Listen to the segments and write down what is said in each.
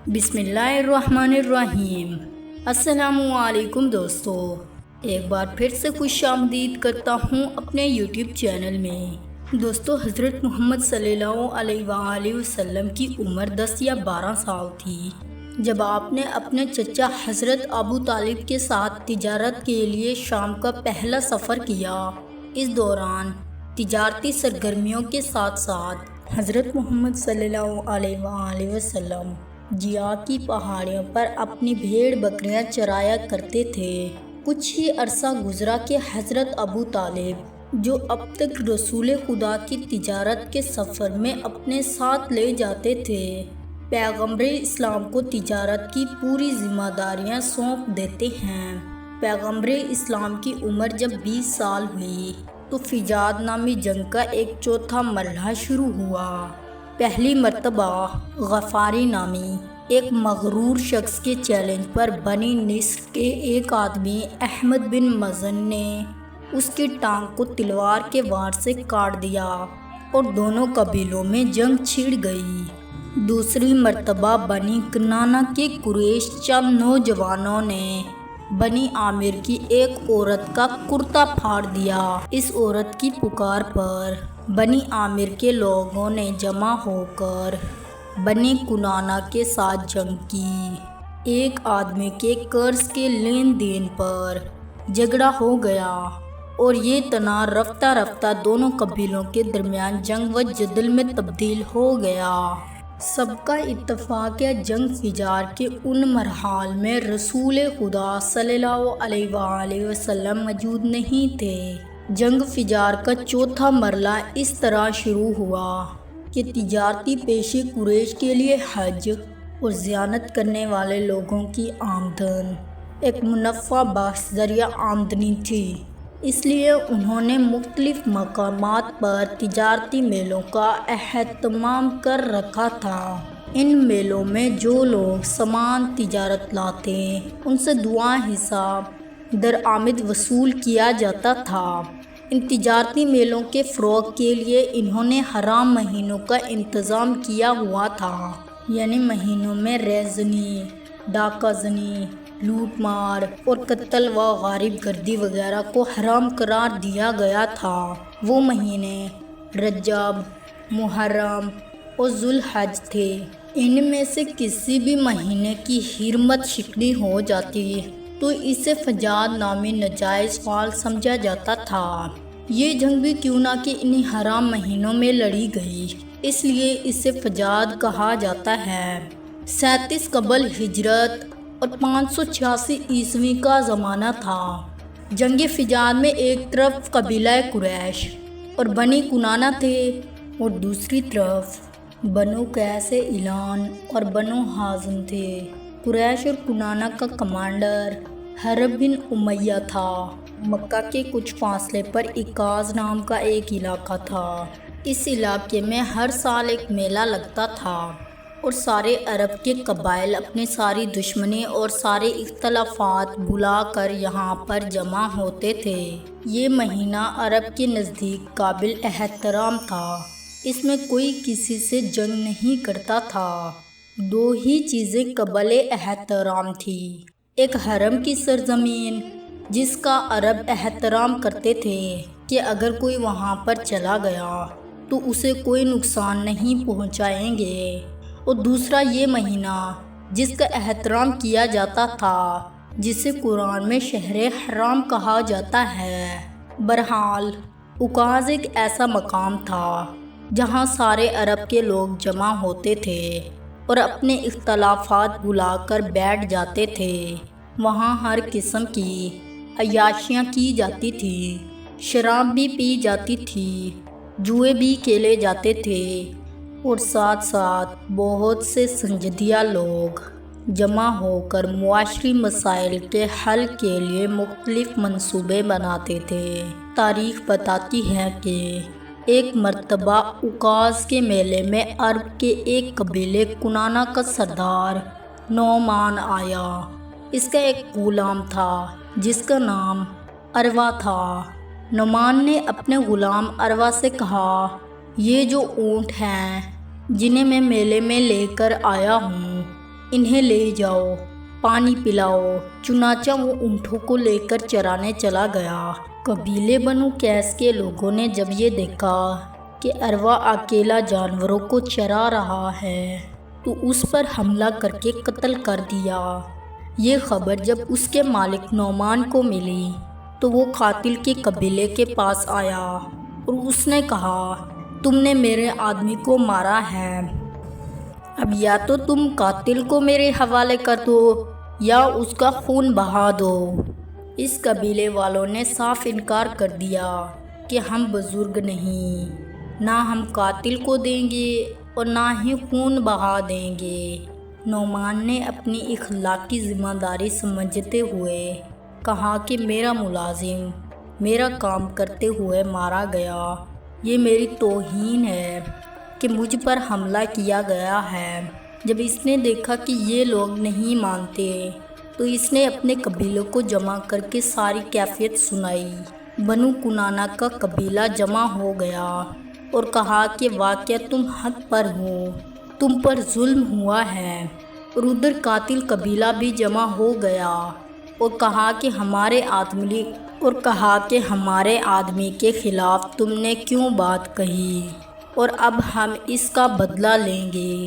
بسم اللہ الرحمن الرحیم۔ السلام علیکم دوستو، ایک بار پھر سے خوش آمدید کرتا ہوں اپنے یوٹیوب چینل میں۔ دوستو، حضرت محمد صلی اللہ علیہ وآلہ وسلم کی عمر 10 یا 12 سال تھی جب آپ نے اپنے چچا حضرت ابو طالب کے ساتھ تجارت کے لیے شام کا پہلا سفر کیا۔ اس دوران تجارتی سرگرمیوں کے ساتھ ساتھ حضرت محمد صلی اللہ علیہ وآلہ وسلم جیا کی پہاڑیوں پر اپنی بھیڑ بکریاں چرایا کرتے تھے۔ کچھ ہی عرصہ گزرا کہ حضرت ابو طالب، جو اب تک رسول خدا کی تجارت کے سفر میں اپنے ساتھ لے جاتے تھے، پیغمبر اسلام کو تجارت کی پوری ذمہ داریاں سونپ دیتے ہیں۔ پیغمبر اسلام کی عمر جب 20 سال ہوئی تو فجاد نامی جنگ کا ایک چوتھا مرحلہ شروع ہوا۔ پہلی مرتبہ غفاری نامی ایک مغرور شخص کے چیلنج پر بنی نصر کے ایک آدمی احمد بن مزن نے اس کی ٹانگ کو تلوار کے وار سے کاٹ دیا اور دونوں قبیلوں میں جنگ چھڑ گئی۔ دوسری مرتبہ بنی کنانہ کے قریش چند نوجوانوں نے بنی عامر کی ایک عورت کا کرتا پھاڑ دیا۔ اس عورت کی پکار پر بنی عامر کے لوگوں نے جمع ہو کر بنی کنانہ کے ساتھ جنگ کی۔ ایک آدمی کے قرض کے لین دین پر جھگڑا ہو گیا اور یہ تناظر رفتہ رفتہ دونوں قبیلوں کے درمیان جنگ و جدل میں تبدیل ہو گیا۔ سب کا اتفاق ہے، جنگ فجار کے ان مراحل میں رسول خدا صلی اللہ علیہ وآلہ وسلم موجود نہیں تھے۔ جنگ فجار کا چوتھا مرحلہ اس طرح شروع ہوا کہ تجارتی پیشے قریش کے لیے حج اور زیارت کرنے والے لوگوں کی آمدن ایک منافع بخش ذریعہ آمدنی تھی، اس لیے انہوں نے مختلف مقامات پر تجارتی میلوں کا اہتمام کر رکھا تھا۔ ان میلوں میں جو لوگ سامان تجارت لاتے ان سے دگنا حصہ درآمد وصول کیا جاتا تھا۔ ان تجارتی میلوں کے فروغ کے لیے انہوں نے حرام مہینوں کا انتظام کیا ہوا تھا، یعنی مہینوں میں ریزنی، ڈاکہ زنی، لوٹ مار اور قتل و غارت گردی وغیرہ کو حرام قرار دیا گیا تھا۔ وہ مہینے رجب، محرم اور ذوالحج تھے۔ ان میں سے کسی بھی مہینے کی حرمت شکنی ہو جاتی تو اسے فجاد نامی ناجائز فعل سمجھا جاتا تھا۔ یہ جنگ بھی کیوں نہ کہ انہی حرام مہینوں میں لڑی گئی، اس لیے اسے فجاد کہا جاتا ہے۔ 37 قبل ہجرت اور 586 عیسوی کا زمانہ تھا۔ جنگ فجار میں ایک طرف قبیلہ قریش اور بنی کنانہ تھے اور دوسری طرف بنو قیس اعلان اور بنو ہاشم تھے۔ قریش اور کنانہ کا کمانڈر حرب بن امیہ تھا۔ مکہ کے کچھ فاصلے پر عکاظ نام کا ایک علاقہ تھا۔ اس علاقے میں ہر سال ایک میلہ لگتا تھا اور سارے عرب کے قبائل اپنی ساری دشمنی اور سارے اختلافات بھلا کر یہاں پر جمع ہوتے تھے۔ یہ مہینہ عرب کے نزدیک قابل احترام تھا، اس میں کوئی کسی سے جنگ نہیں کرتا تھا۔ دو ہی چیزیں قابل احترام تھیں، ایک حرم کی سرزمین جس کا عرب احترام کرتے تھے کہ اگر کوئی وہاں پر چلا گیا تو اسے کوئی نقصان نہیں پہنچائیں گے، اور دوسرا یہ مہینہ جس کا احترام کیا جاتا تھا، جسے قرآن میں شہر حرام کہا جاتا ہے۔ بہرحال عکاظ ایک ایسا مقام تھا جہاں سارے عرب کے لوگ جمع ہوتے تھے اور اپنے اختلافات بھلا کر بیٹھ جاتے تھے۔ وہاں ہر قسم کی عیاشیاں کی جاتی تھی، شراب بھی پی جاتی تھی، جوئے بھی کھیلے جاتے تھے اور ساتھ ساتھ بہت سے سنجیدہ لوگ جمع ہو کر معاشری مسائل کے حل کے لیے مختلف منصوبے بناتے تھے۔ تاریخ بتاتی ہے کہ ایک مرتبہ عکاظ کے میلے میں عرب کے ایک قبیلے کنانہ کا سردار نعمان آیا۔ اس کا ایک غلام تھا جس کا نام عروہ تھا۔ نعمان نے اپنے غلام عروہ سے کہا، یہ جو اونٹ ہیں جنہیں میں میلے میں لے کر آیا ہوں، انہیں لے جاؤ، پانی پلاؤ۔ چنانچہ وہ اونٹوں کو لے کر چرانے چلا گیا۔ قبیلے بنو قیس کے لوگوں نے جب یہ دیکھا کہ اروا اکیلا جانوروں کو چرا رہا ہے تو اس پر حملہ کر کے قتل کر دیا۔ یہ خبر جب اس کے مالک نعمان کو ملی تو وہ قاتل کے قبیلے کے پاس آیا اور اس نے کہا، تم نے میرے آدمی کو مارا ہے، اب یا تو تم قاتل کو میرے حوالے کر دو یا اس کا خون بہا دو۔ اس قبیلے والوں نے صاف انکار کر دیا کہ ہم بزرگ نہیں، نہ ہم قاتل کو دیں گے اور نہ ہی خون بہا دیں گے۔ نعمان نے اپنی اخلاقی ذمہ داری سمجھتے ہوئے کہا کہ میرا ملازم میرا کام کرتے ہوئے مارا گیا، یہ میری توہین ہے کہ مجھ پر حملہ کیا گیا ہے۔ جب اس نے دیکھا کہ یہ لوگ نہیں مانتے تو اس نے اپنے قبیلوں کو جمع کر کے ساری کیفیت سنائی۔ بنو کنانہ کا قبیلہ جمع ہو گیا اور کہا کہ واقعہ تم حق پر ہو، تم پر ظلم ہوا ہے۔ اور ادھر قاتل قبیلہ بھی جمع ہو گیا اور کہا کہ ہمارے آدمی کے خلاف تم نے کیوں بات کہی اور اب ہم اس کا بدلہ لیں گے۔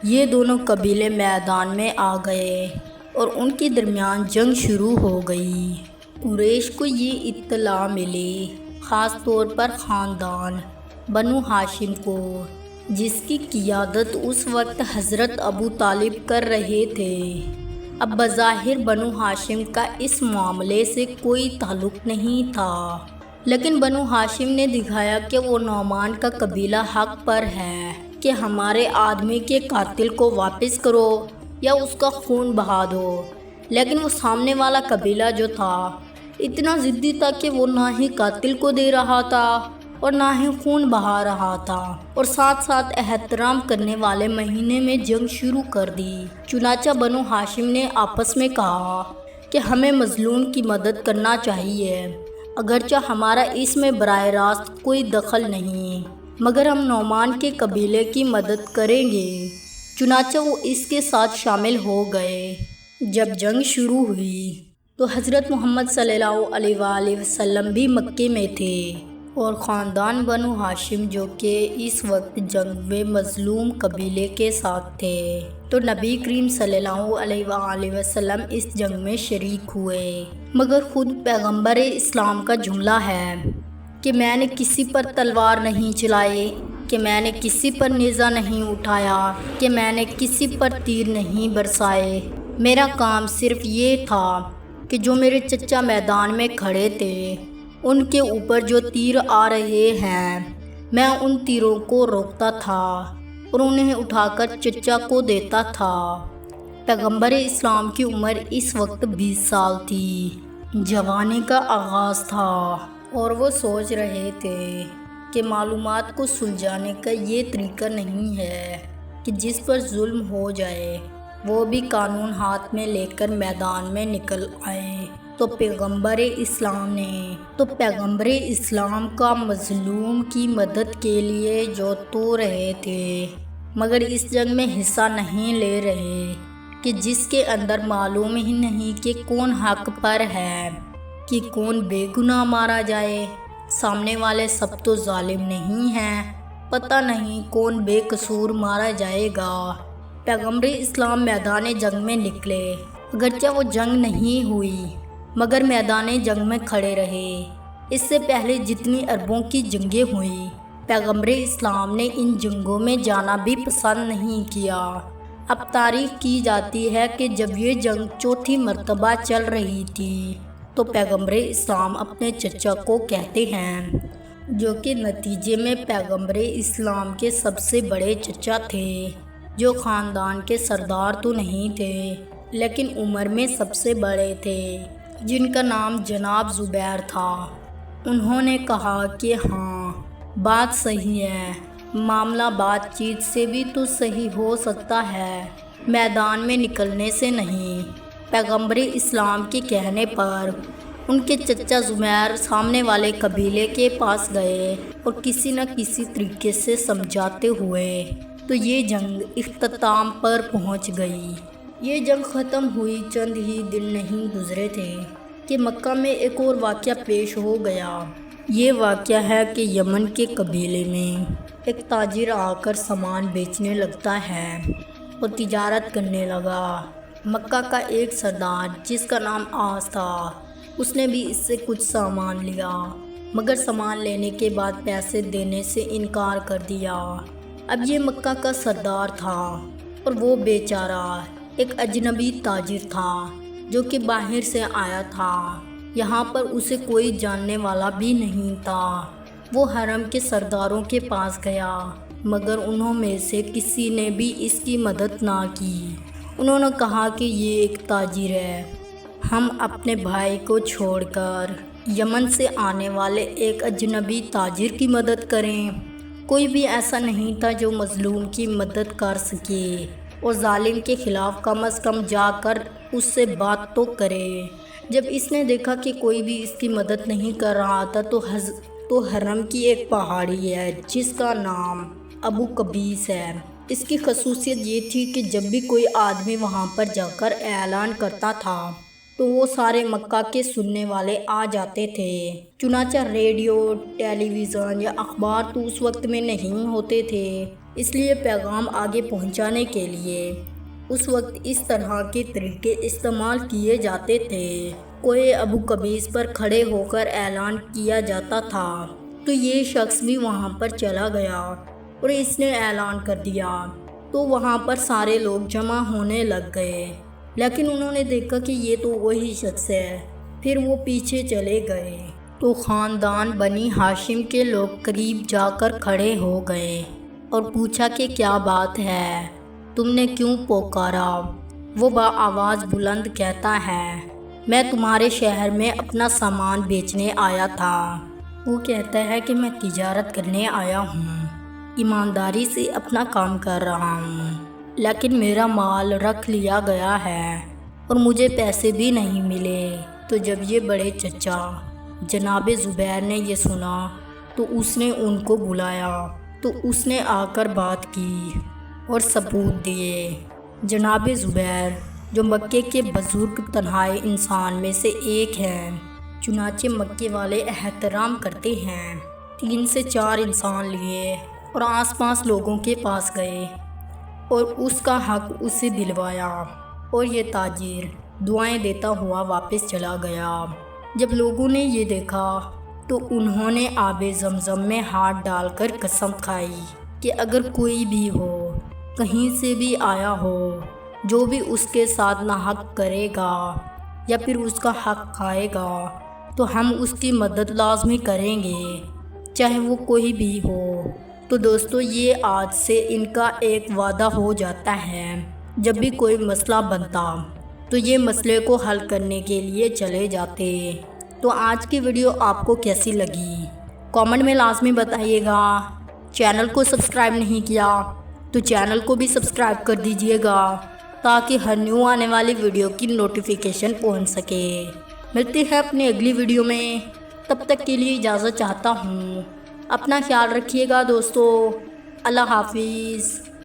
یہ دونوں قبیلے میدان میں آ گئے اور ان کے درمیان جنگ شروع ہو گئی۔ قریش کو یہ اطلاع ملی، خاص طور پر خاندان بنو ہاشم کو، جس کی قیادت اس وقت حضرت ابو طالب کر رہے تھے۔ اب بظاہر بنو ہاشم کا اس معاملے سے کوئی تعلق نہیں تھا، لیکن بنو ہاشم نے دکھایا کہ وہ نعمان کا قبیلہ حق پر ہے کہ ہمارے آدمی کے قاتل کو واپس کرو یا اس کا خون بہا دو۔ لیکن وہ سامنے والا قبیلہ جو تھا اتنا ضدی تھا کہ وہ نہ ہی قاتل کو دے رہا تھا اور نہ ہی خون بہا رہا تھا، اور ساتھ ساتھ احترام کرنے والے مہینے میں جنگ شروع کر دی۔ چنانچہ بنو ہاشم نے آپس میں کہا کہ ہمیں مظلوم کی مدد کرنا چاہیے، اگرچہ ہمارا اس میں براہ راست کوئی دخل نہیں، مگر ہم نعمان کے قبیلے کی مدد کریں گے۔ چنانچہ وہ اس کے ساتھ شامل ہو گئے۔ جب جنگ شروع ہوئی تو حضرت محمد صلی اللہ علیہ وآلہ وسلم بھی مکے میں تھے، اور خاندان بنو ہاشم جو کہ اس وقت جنگ میں مظلوم قبیلے کے ساتھ تھے، تو نبی کریم صلی اللہ علیہ وآلہ وسلم اس جنگ میں شریک ہوئے۔ مگر خود پیغمبر اسلام کا جملہ ہے کہ میں نے کسی پر تلوار نہیں چلائی، کہ میں نے کسی پر نیزہ نہیں اٹھایا، کہ میں نے کسی پر تیر نہیں برسائے۔ میرا کام صرف یہ تھا کہ جو میرے چچا میدان میں کھڑے تھے ان کے اوپر جو تیر آ رہے ہیں میں ان تیروں کو روکتا تھا اور انہیں اٹھا کر چچا کو دیتا تھا۔ پیغمبر اسلام کی عمر اس وقت 20 سال تھی، جوانی کا آغاز تھا، اور وہ سوچ رہے تھے کہ معلومات کو سلجھانے کا یہ طریقہ نہیں ہے کہ جس پر ظلم ہو جائے وہ بھی قانون ہاتھ میں لے کر میدان میں نکل آئے۔ تو پیغمبر اسلام کا مظلوم کی مدد کے لیے جو تو رہے تھے، مگر اس جنگ میں حصہ نہیں لے رہے کہ جس کے اندر معلوم ہی نہیں کہ کون حق پر ہے کہ کون بے گناہ مارا جائے۔ سامنے والے سب تو ظالم نہیں ہیں، پتہ نہیں کون بے قصور مارا جائے گا۔ پیغمبر اسلام میدان جنگ میں نکلے، اگرچہ وہ جنگ نہیں ہوئی مگر میدان جنگ میں کھڑے رہے۔ اس سے پہلے جتنی عربوں کی جنگیں ہوئیں پیغمبر اسلام نے ان جنگوں میں جانا بھی پسند نہیں کیا۔ اب تاریخ کی جاتی ہے کہ جب یہ جنگ چوتھی مرتبہ چل رہی تھی تو پیغمبر اسلام اپنے چچا کو کہتے ہیں، جو کہ نتیجے میں پیغمبر اسلام کے سب سے بڑے چچا تھے، جو خاندان کے سردار تو نہیں تھے لیکن عمر میں سب سے بڑے تھے، جن کا نام جناب زبیر تھا۔ انہوں نے کہا کہ ہاں بات صحیح ہے، معاملہ بات چیت سے بھی تو صحیح ہو سکتا ہے، میدان میں نکلنے سے نہیں۔ پیغمبر اسلام کے کہنے پر ان کے چچا زبیر سامنے والے قبیلے کے پاس گئے اور کسی نہ کسی طریقے سے سمجھاتے ہوئے تو یہ جنگ اختتام پر پہنچ گئی۔ یہ جنگ ختم ہوئی چند ہی دن نہیں گزرے تھے کہ مکہ میں ایک اور واقعہ پیش ہو گیا۔ یہ واقعہ ہے کہ یمن کے قبیلے میں ایک تاجر آ کر سامان بیچنے لگتا ہے اور تجارت کرنے لگا۔ مکہ کا ایک سردار جس کا نام آس تھا، اس نے بھی اس سے کچھ سامان لیا، مگر سامان لینے کے بعد پیسے دینے سے انکار کر دیا۔ اب یہ مکہ کا سردار تھا اور وہ بیچارہ ایک اجنبی تاجر تھا جو کہ باہر سے آیا تھا۔ یہاں پر اسے کوئی جاننے والا بھی نہیں تھا۔ وہ حرم کے سرداروں کے پاس گیا، مگر انہوں میں سے کسی نے بھی اس کی مدد نہ کی۔ انہوں نے کہا کہ یہ ایک تاجر ہے، ہم اپنے بھائی کو چھوڑ کر یمن سے آنے والے ایک اجنبی تاجر کی مدد کریں۔ کوئی بھی ایسا نہیں تھا جو مظلوم کی مدد کر سکے اور ظالم کے خلاف کم از کم جا کر اس سے بات تو کرے۔ جب اس نے دیکھا کہ کوئی بھی اس کی مدد نہیں کر رہا تھا تو حرم کی ایک پہاڑی ہے جس کا نام ابو قبیس ہے۔ اس کی خصوصیت یہ تھی کہ جب بھی کوئی آدمی وہاں پر جا کر اعلان کرتا تھا تو وہ سارے مکہ کے سننے والے آ جاتے تھے۔ چنانچہ ریڈیو، ٹیلی ویژن یا اخبار تو اس وقت میں نہیں ہوتے تھے، اس لیے پیغام آگے پہنچانے کے لیے اس وقت اس طرح کے طریقے استعمال کیے جاتے تھے۔ کوئی ابو قبیس پر کھڑے ہو کر اعلان کیا جاتا تھا تو یہ شخص بھی وہاں پر چلا گیا اور اس نے اعلان کر دیا تو وہاں پر سارے لوگ جمع ہونے لگ گئے، لیکن انہوں نے دیکھا کہ یہ تو وہی شخص ہے۔ پھر وہ پیچھے چلے گئے تو خاندان بنی ہاشم کے لوگ قریب جا کر کھڑے ہو گئے اور پوچھا کہ کیا بات ہے، تم نے کیوں پکارا؟ وہ بآواز بلند کہتا ہے، میں تمہارے شہر میں اپنا سامان بیچنے آیا تھا۔ وہ کہتا ہے کہ میں تجارت کرنے آیا ہوں، ایمانداری سے اپنا کام کر رہا ہوں، لیکن میرا مال رکھ لیا گیا ہے اور مجھے پیسے بھی نہیں ملے۔ تو جب یہ بڑے چچا جناب زبیر نے یہ سنا تو اس نے ان کو بلایا تو اس نے آ کر بات کی اور ثبوت دیے۔ جناب زبیر جو مکے کے بزرگ تنہائی انسان میں سے ایک ہیں، چنانچہ مکے والے احترام کرتے ہیں، 3 سے 4 انسان لیے اور آس پاس لوگوں کے پاس گئے اور اس کا حق اسے دلوایا، اور یہ تاجر دعائیں دیتا ہوا واپس چلا گیا۔ جب لوگوں نے یہ دیکھا تو انہوں نے آب زمزم میں ہاتھ ڈال کر قسم کھائی کہ اگر کوئی بھی ہو، کہیں سے بھی آیا ہو، جو بھی اس کے ساتھ ناحق کرے گا یا پھر اس کا حق کھائے گا تو ہم اس کی مدد لازمی کریں گے، چاہے وہ کوئی بھی ہو۔ تو دوستو، یہ آج سے ان کا ایک وعدہ ہو جاتا ہے، جب بھی کوئی مسئلہ بنتا تو یہ مسئلے کو حل کرنے کے لیے چلے جاتے۔ تو آج کی ویڈیو آپ کو کیسی لگی کامنٹ میں لازمی بتائیے گا۔ چینل کو سبسکرائب نہیں کیا تو چینل کو بھی سبسکرائب کر دیجئے گا تاکہ ہر نیو آنے والی ویڈیو کی نوٹیفیکیشن پہنچ سکے۔ ملتے ہیں اپنی اگلی ویڈیو میں، تب تک کے لیے اجازت چاہتا ہوں۔ اپنا خیال رکھیے گا دوستو، اللہ حافظ۔